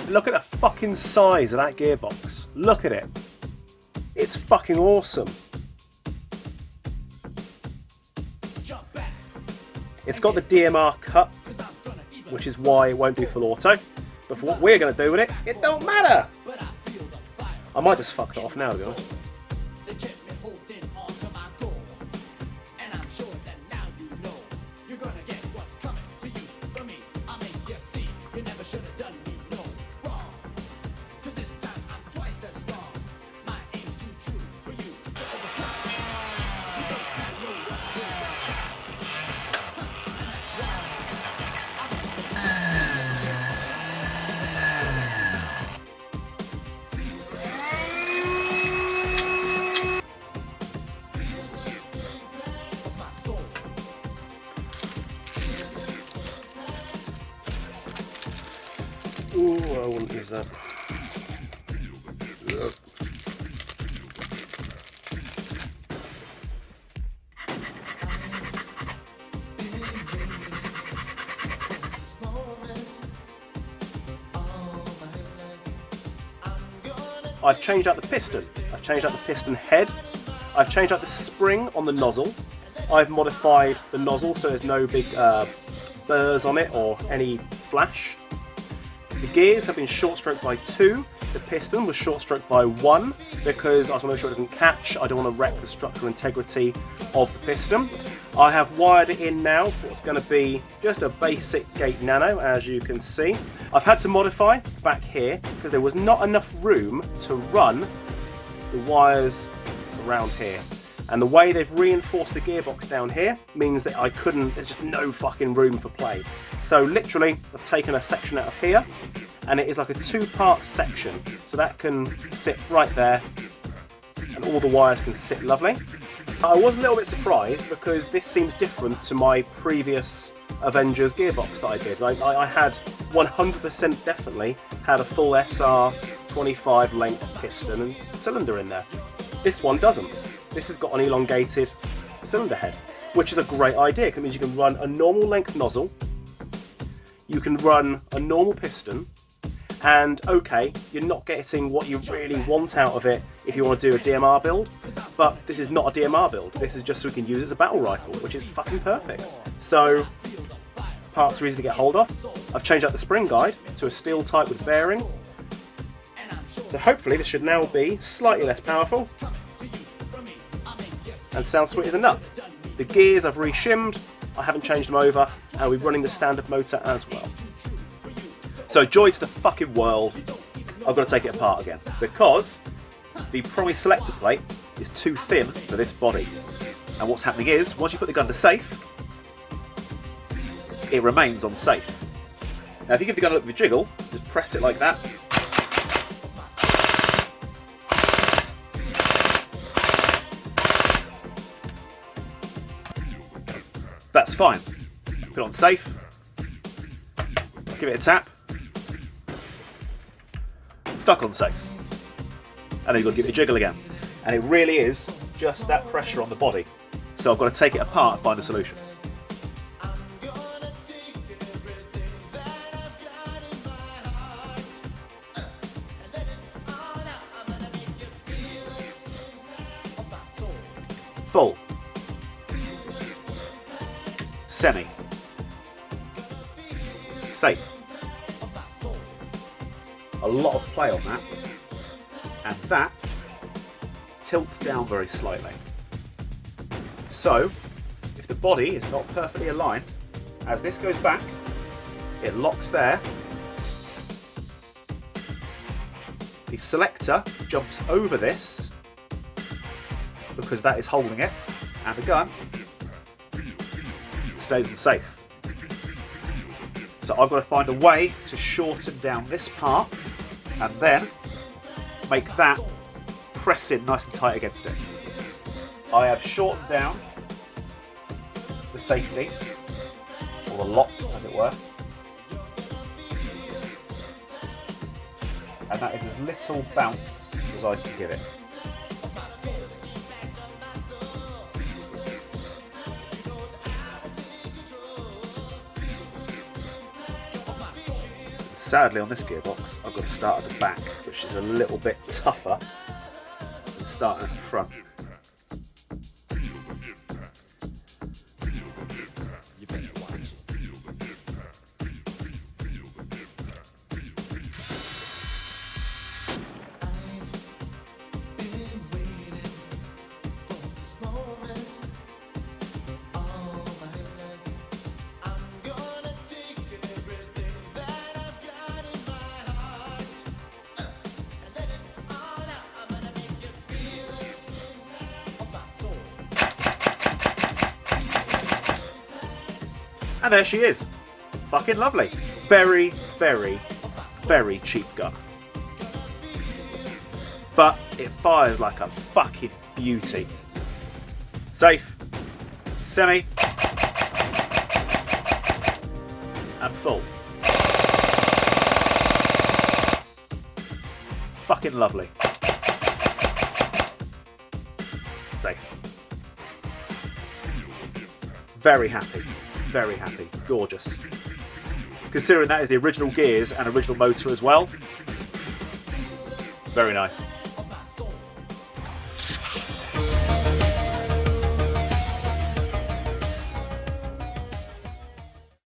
Look at the fucking size of that gearbox. Look at it. It's fucking awesome. It's got the DMR cut, which is why it won't do full auto. But for what we're going to do with it, it don't matter. I might just fuck that off now, to be honest. Ooh, I wouldn't use that. Ugh. I've changed out the piston. I've changed out the piston head. I've changed out the spring on the nozzle. I've modified the nozzle so there's no big burrs on it or any flash. The gears have been short stroked by 2. The piston was short stroked by 1 because I just want to make sure it doesn't catch. I don't want to wreck the structural integrity of the piston. I have wired it in now for what's going to be just a basic gate nano, as you can see. I've had to modify back here because there was not enough room to run the wires around here. And the way they've reinforced the gearbox down here means that I couldn't, there's just no fucking room for play. So literally, I've taken a section out of here, and it is like a 2-part section. So that can sit right there, and all the wires can sit lovely. I was a little bit surprised because this seems different to my previous Avengers gearbox that I did. I had 100% definitely had a full SR25 length piston and cylinder in there. This one doesn't. This has got an elongated cylinder head, which is a great idea because it means you can run a normal length nozzle, you can run a normal piston, and okay, you're not getting what you really want out of it if you want to do a DMR build, but this is not a DMR build. This is just so we can use it as a battle rifle, which is fucking perfect. So, parts are easy to get hold of. I've changed out the spring guide to a steel type with bearing. So hopefully this should now be slightly less powerful and sound sweet as a nut. The gears I've re-shimmed, I haven't changed them over, and we're running the standard motor as well. So joy to the fucking world, I've got to take it apart again, because the promised selector plate is too thin for this body. And what's happening is, once you put the gun to safe, it remains on safe. Now if you give the gun a little bit of a jiggle, just press it like that, that's fine. Put it on safe, give it a tap, stuck on safe, and then you've got to give it a jiggle again. And it really is just that pressure on the body. So I've got to take it apart and find a solution. Full. Semi. Safe. A lot of play on that, and that tilts down very slightly. So, if the body is not perfectly aligned, as this goes back, it locks there. The selector jumps over this, because that is holding it, and the gun stays in safe. So I've got to find a way to shorten down this part and then make that press in nice and tight against it. I have shortened down the safety, or the lock as it were, and that is as little bounce as I can give it. Sadly, on this gearbox, I've got to start at the back, which is a little bit tougher than starting at the front. And there she is. Fucking lovely. Very, very, very cheap gun. But it fires like a fucking beauty. Safe, semi, and full. Fucking lovely. Safe. Very happy. Very happy. Gorgeous. Considering that is the original gears and original motor as well. Very nice.